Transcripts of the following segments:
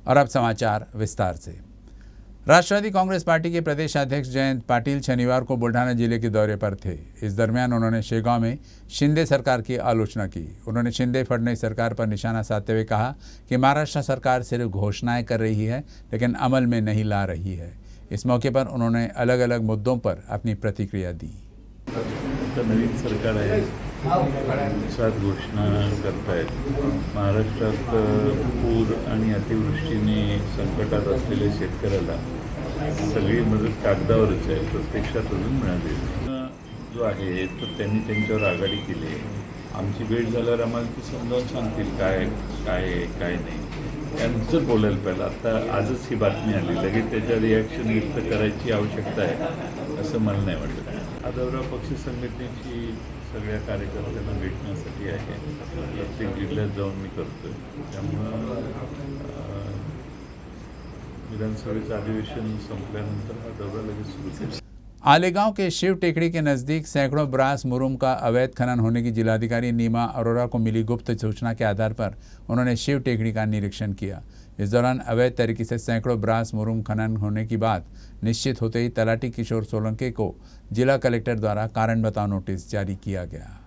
और अब समाचार विस्तार से। राष्ट्रवादी कांग्रेस पार्टी के प्रदेश अध्यक्ष जयंत पाटिल शनिवार को बुल्ढाना जिले के दौरे पर थे। इस दरमियान उन्होंने शेगांव में शिंदे सरकार की आलोचना की। उन्होंने शिंदे फडणवीस सरकार पर निशाना साधते हुए कहा कि महाराष्ट्र सरकार सिर्फ घोषणाएं कर रही है लेकिन अमल में नहीं ला रही है। इस मौके पर उन्होंने अलग अलग मुद्दों पर अपनी प्रतिक्रिया दी। नवीन सरकार आहे, सात घोषणा करतायत। महाराष्ट्रात पूर आणि अतिवृष्टीने संकटात असलेल्या शेतकऱ्याला सगळी मदत कागदावरच आहे, प्रत्यक्षात अजून मिळाली जो आहे तो त्यांनी त्यांच्यावर आघाडी केली आहे। आमची भेट झाल्यावर आम्हाला ती समजावून सांगतील काय नाही त्यांचं बोलायला पाहिजे। आता आजच ही बातमी आली, लगेच त्याच्या रिॲक्शन व्यक्त करायची आवश्यकता आहे असं मला नाही वाटत। हा दौरा पक्ष संघटनेची सगळ्या कार्यकर्त्यांना भेटण्यासाठी आहे। प्रत्येक जिल्ह्यात जाऊन मी करतोय, त्यामुळं विधानसभेचं अधिवेशन संपल्यानंतर हा दौरा लगेच सुरू केला। आलेगांव के शिव टेकड़ी के नज़दीक सैकड़ों ब्रास मुरुम का अवैध खनन होने की जिलाधिकारी नीमा अरोरा को मिली गुप्त सूचना के आधार पर उन्होंने शिव टेकड़ी का निरीक्षण किया। इस दौरान अवैध तरीके से सैकड़ों ब्रास मुरुम खनन होने की बात निश्चित होते ही तलाटी किशोर सोलंके को जिला कलेक्टर द्वारा कारण बताओ नोटिस जारी किया गया।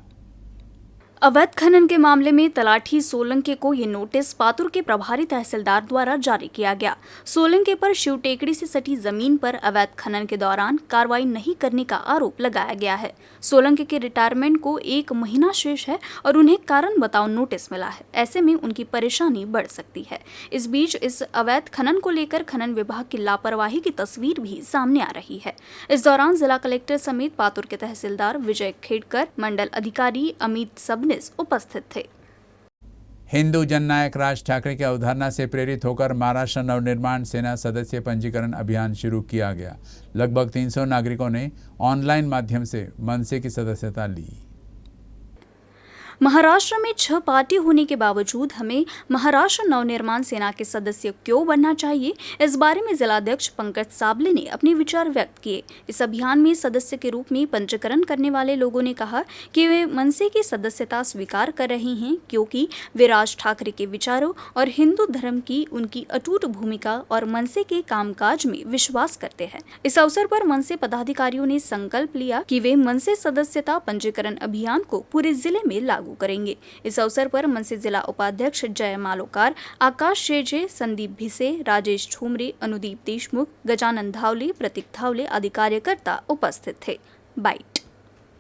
अवैध खनन के मामले में तलाठी सोलंके को ये नोटिस पातुर के प्रभारी तहसीलदार द्वारा जारी किया गया। सोलंके पर शिव टेकड़ी से सटी जमीन पर अवैध खनन के दौरान कार्रवाई नहीं करने का आरोप लगाया गया है। सोलंके के रिटायरमेंट को 1 महीना शेष है और उन्हें कारण बताओ नोटिस मिला है। ऐसे में उनकी परेशानी बढ़ सकती है। इस बीच इस अवैध खनन को लेकर खनन विभाग की लापरवाही की तस्वीर भी सामने आ रही है। इस दौरान जिला कलेक्टर समेत पातुर के तहसीलदार विजय खेड़कर, मंडल अधिकारी अमित सबनीस उपस्थित थे। हिंदू जननायक राज ठाकरे की अवधारणा से प्रेरित होकर महाराष्ट्र नवनिर्माण सेना सदस्य पंजीकरण अभियान शुरू किया गया। लगभग 300 नागरिकों ने ऑनलाइन माध्यम से मनसे की सदस्यता ली। महाराष्ट्र में 6 पार्टी होने के बावजूद हमें महाराष्ट्र नवनिर्माण सेना के सदस्य क्यों बनना चाहिए, इस बारे में जिलाध्यक्ष पंकज साबले ने अपने विचार व्यक्त किए। इस अभियान में सदस्य के रूप में पंजीकरण करने वाले लोगों ने कहा कि वे मनसे की सदस्यता स्वीकार कर रहे हैं क्योंकि वे राज ठाकरे के विचारों और हिंदू धर्म की उनकी अटूट भूमिका और मनसे के कामकाज में विश्वास करते हैं। इस अवसर पर मनसे पदाधिकारियों ने संकल्प लिया कि वे मनसे सदस्यता पंजीकरण अभियान को पूरे जिले में लागू करेंगे। इस अवसर पर मनसे जिला उपाध्यक्ष जय मालोकार, आकाश शेजे, संदीप भिसे, राजेश ठुमरे, अनुदीप देशमुख, गजानन धावले, प्रतीक धावले आदि कार्यकर्ता उपस्थित थे। बाईट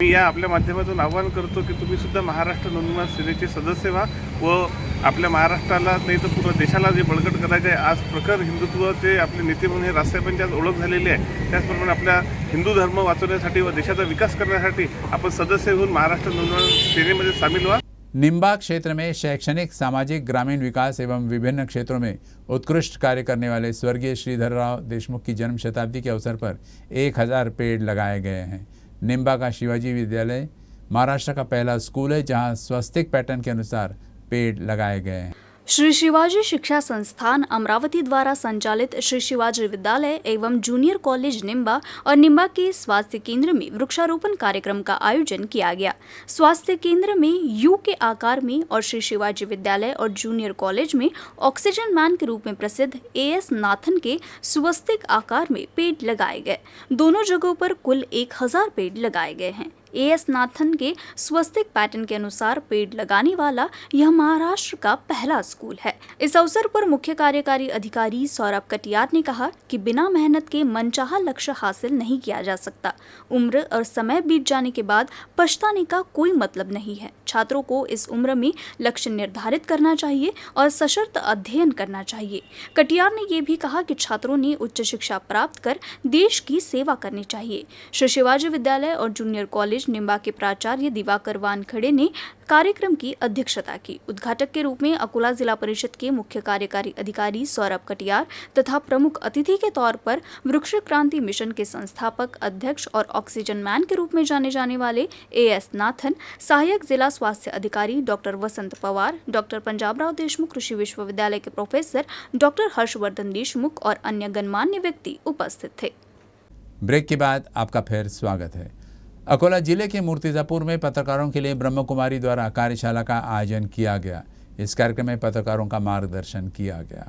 मी या आपल्या माध्यमातून आवाहन करतो की तुम्ही सुद्धा महाराष्ट्र नवनिर्माण सेनेचे सदस्य व्हा व आपल्या महाराष्ट्राला नाही तर पूर्ण देशाला जे बळकट करायचे आहे। आज प्रखर हिंदुत्वाचे आपले नेते म्हणून हे राजसाहेबांची आज ओळख झालेली आहे। त्याचप्रमाणे आपल्या हिंदू धर्म वाचवण्यासाठी व देशाचा विकास करण्यासाठी आपण सदस्य होऊन महाराष्ट्र नवनिर्माण सेनेमध्ये सामील व्हा। निम्बाग क्षेत्र में शैक्षणिक, सामाजिक, ग्रामीण विकास एवं विभिन्न क्षेत्रों में उत्कृष्ट कार्य करने वाले स्वर्गीय श्रीधरराव देशमुख की जन्म शताब्दी के अवसर पर 1000 पेड़ लगाए गए हैं। निम्बाग का शिवाजी विद्यालय महाराष्ट्र का पहला स्कूल है जहां स्वस्तिक पैटर्न के अनुसार पेड़ लगाए गए हैं। श्री शिवाजी शिक्षा संस्थान अमरावती द्वारा संचालित श्री शिवाजी विद्यालय एवं जूनियर कॉलेज निम्बा और निम्बा के स्वास्थ्य केंद्र में वृक्षारोपण कार्यक्रम का आयोजन किया गया। स्वास्थ्य केंद्र में यू के आकार में और श्री शिवाजी विद्यालय और जूनियर कॉलेज में ऑक्सीजन मैन के रूप में प्रसिद्ध एएस नाथन के स्वस्तिक आकार में पेड़ लगाए गए। दोनों जगहों पर कुल 1000 पेड़ लगाए गए हैं। एएस नाथन के स्वस्तिक पैटर्न के अनुसार पेड़ लगाने वाला यह महाराष्ट्र का पहला स्कूल है। इस अवसर पर मुख्य कार्यकारी अधिकारी सौरभ कटियार ने कहा कि बिना मेहनत के मनचाहा लक्ष्य हासिल नहीं किया जा सकता। उम्र और समय बीत जाने के बाद पछताने का कोई मतलब नहीं है। छात्रों को इस उम्र में लक्ष्य निर्धारित करना चाहिए और सशर्त अध्ययन करना चाहिए। कटियार ने यह भी कहा कि छात्रों ने उच्च शिक्षा प्राप्त कर देश की सेवा करनी चाहिए। श्री शिवाजी विद्यालय और जूनियर कॉलेज निम्बा के प्राचार्य दिवाकर वानखड़े ने कार्यक्रम की अध्यक्षता की। उद्घाटक के रूप में अकोला जिला परिषद के मुख्य कार्यकारी अधिकारी सौरभ कटियार तथा प्रमुख अतिथि के तौर पर वृक्ष क्रांति मिशन के संस्थापक अध्यक्ष और ऑक्सीजन मैन के रूप में जाने जाने वाले एएस नाथन, सहायक जिला स्वास्थ्य अधिकारी डॉक्टर वसंत पवार, डॉक्टर पंजाबराव देशमुख कृषि विश्वविद्यालय के प्रोफेसर डॉक्टर हर्षवर्धन देशमुख और अन्य गणमान्य व्यक्ति उपस्थित थे। ब्रेक के बाद आपका फिर स्वागत है। अकोला जिले के मूर्तिजापुर में पत्रकारों के लिए ब्रह्म कुमारी द्वारा कार्यशाला का आयोजन किया गया। इस कार्यक्रम में पत्रकारों का मार्गदर्शन किया गया।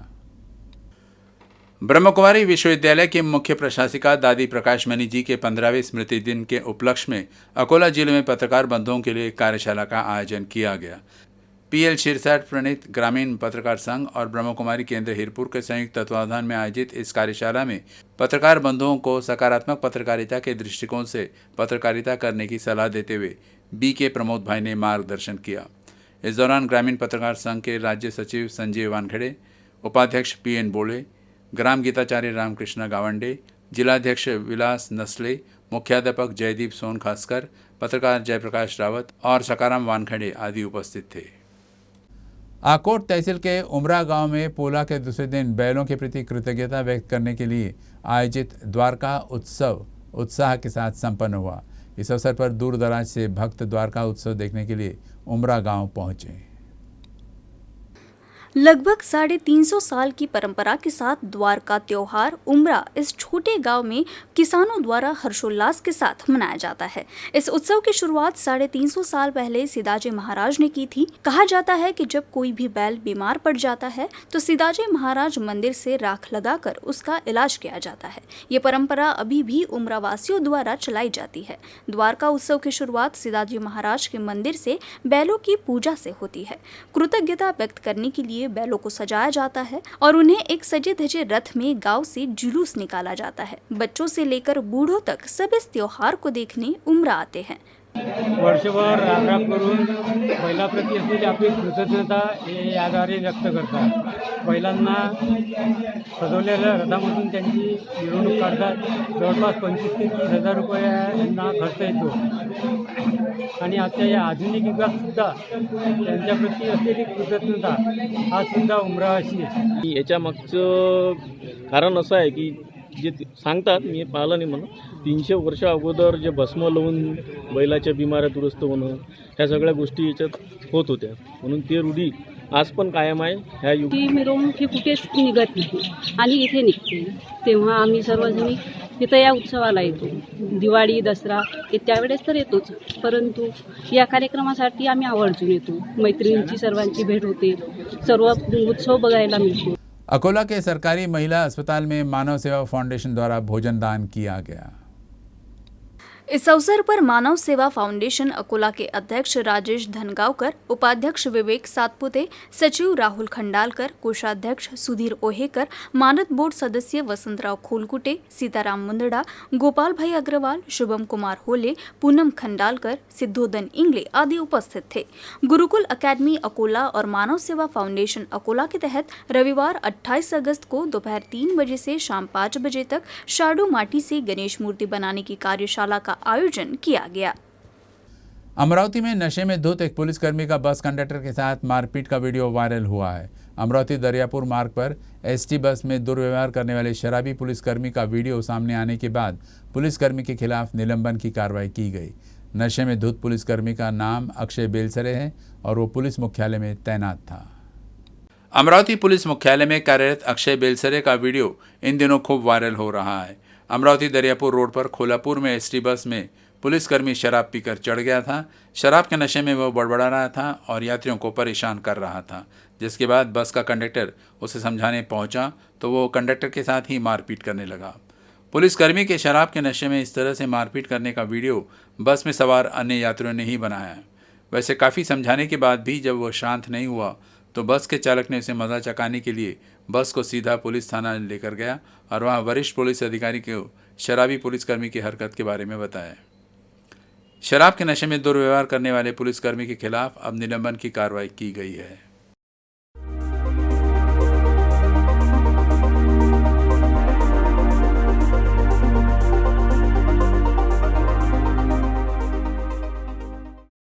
ब्रह्मकुमारी विश्वविद्यालय की मुख्य प्रशासिका दादी प्रकाश मणि जी के 15वें स्मृति दिन के उपलक्ष्य में अकोला जिले में पत्रकार बंधुओं के लिए एक कार्यशाला का आयोजन किया गया। पीएल शिरसाट प्रणीत ग्रामीण पत्रकार संघ और ब्रह्मकुमारी केंद्र हिरपुर के संयुक्त तत्वावधान में आयोजित इस कार्यशाला में पत्रकार बंधुओं को सकारात्मक पत्रकारिता के दृष्टिकोण से पत्रकारिता करने की सलाह देते हुए BK प्रमोद भाई ने मार्गदर्शन किया। इस दौरान ग्रामीण पत्रकार संघ के राज्य सचिव संजीव वानखेड़े, उपाध्यक्ष PN बोले, ग्राम गीताचार्य रामकृष्ण गावंडे, जिलाध्यक्ष विलास नस्ले, मुख्याध्यापक जयदीप सोन खासकर, पत्रकार जयप्रकाश रावत और सकाराम वानखेड़े आदि उपस्थित थे। आकोट तहसील के उमरा गांव में पोला के दूसरे दिन बैलों के प्रति कृतज्ञता व्यक्त करने के लिए आयोजित द्वारका उत्सव उत्साह के साथ संपन्न हुआ। इस अवसर पर दूर दराज से भक्त द्वारका उत्सव देखने के लिए उमरा गांव पहुंचे। लगभग 350 साल की परंपरा के साथ द्वारका त्योहार उमरा इस छोटे गांव में किसानों द्वारा हर्षोल्लास के साथ मनाया जाता है। इस उत्सव की शुरुआत 350 साल पहले सिदाजी महाराज ने की थी। कहा जाता है कि जब कोई भी बैल बीमार पड़ जाता है तो सिदाजी महाराज मंदिर से राख लगाकर उसका इलाज किया जाता है। ये परंपरा अभी भी उमरा वासियों द्वारा चलाई जाती है। द्वारका उत्सव की शुरुआत सिदाजी महाराज के मंदिर से बैलों की पूजा से होती है। कृतज्ञता व्यक्त करने के लिए बैलों को सजाया जाता है और उन्हें एक सजे धजे रथ में गांव से जुलूस निकाला जाता है। बच्चों से लेकर बूढ़ों तक सब इस त्योहार को देखने उमरा आते हैं। वर्षभर रामराम करून बैलाप्रती असलेली आपली कृतज्ञता हे याद्वारे व्यक्त करतात। बैलांना सजवलेल्या रथामधून त्यांची मिरवणूक काढतात। जवळपास 25 ते 30 हजार रुपये यांना खर्च येतो आणि आता या आधुनिक युगात सुद्धा त्यांच्याप्रती असलेली कृतज्ञता हा सुद्धा उमरावासी आहे। याच्या मागचं कारण असं आहे की जे सांगतात, मी पाहिलं नाही म्हणून 300 वर्ष अगोदर जे भस्म लावून बैलाच्या बिमाऱ्या दुरुस्त होणं ह्या सगळ्या गोष्टी याच्यात होत होत्या, म्हणून ते रूढी आज पण कायम आहे। ह्या ती मिरवणूक ही कुठेच निघत नाही आणि इथे निघते, तेव्हा आम्ही सर्वजणी इथं या उत्सवाला येतो। दिवाळी दसरा त्यावेळेस तर येतोच, परंतु या कार्यक्रमासाठी आम्ही आवर्जून येतो। मैत्रिणींची सर्वांची भेट होते, सर्व उत्सव बघायला मिळतो। अकोला के सरकारी महिला अस्पताल में मानव सेवा फाउंडेशन द्वारा भोजन दान किया गया। इस अवसर पर मानव सेवा फाउंडेशन अकोला के अध्यक्ष राजेश धनगावकर, उपाध्यक्ष विवेक सातपुते, सचिव राहुल खंडालकर, कोषाध्यक्ष सुधीर ओहेकर, मानद बोर्ड सदस्य वसंतराव खोलकुटे, सीताराम मुंदड़ा, गोपाल भाई अग्रवाल, शुभम कुमार होले, पूनम खंडालकर, सिद्धोदन इंगले आदि उपस्थित थे। गुरुकुल अकेडमी अकोला और मानव सेवा फाउंडेशन अकोला के तहत रविवार 28 अगस्त को दोपहर 3 बजे से शाम 5 बजे तक शाडू माटी से गणेश मूर्ति बनाने की कार्यशाला का आयोजन किया गया। अमरावती में नशे में धुत एक पुलिसकर्मी का बस कंडक्टर के साथ मारपीट का वीडियो वायरल हुआ है। अमरावती दरियापुर मार्ग पर ST बस में दुर्व्यवहार करने वाले शराबी पुलिसकर्मी का वीडियो सामने आने के बाद पुलिसकर्मी के खिलाफ निलंबन की कार्रवाई की गई। नशे में धुत पुलिसकर्मी का नाम अक्षय बेलसरे है और वो पुलिस मुख्यालय में तैनात था। अमरावती पुलिस मुख्यालय में कार्यरत अक्षय बेलसरे का वीडियो इन दिनों खूब वायरल हो रहा है। अमरावती दरियापुर रोड पर खोलापुर में ST बस में पुलिसकर्मी शराब पीकर चढ़ गया था। शराब के नशे में वह बड़बड़ा रहा था और यात्रियों को परेशान कर रहा था, जिसके बाद बस का कंडक्टर उसे समझाने पहुंचा तो वो कंडक्टर के साथ ही मारपीट करने लगा। पुलिसकर्मी के शराब के नशे में इस तरह से मारपीट करने का वीडियो बस में सवार अन्य यात्रियों ने ही बनाया है। वैसे काफ़ी समझाने के बाद भी जब वो शांत नहीं हुआ तो बस के चालक ने उसे मजा चकाने के लिए बस को सीधा पुलिस थाना लेकर गया और वहाँ वरिष्ठ पुलिस अधिकारी को शराबी पुलिसकर्मी की हरकत के बारे में बताया। शराब के नशे में दुर्व्यवहार करने वाले पुलिसकर्मी के खिलाफ अब निलंबन की कार्रवाई की गई है।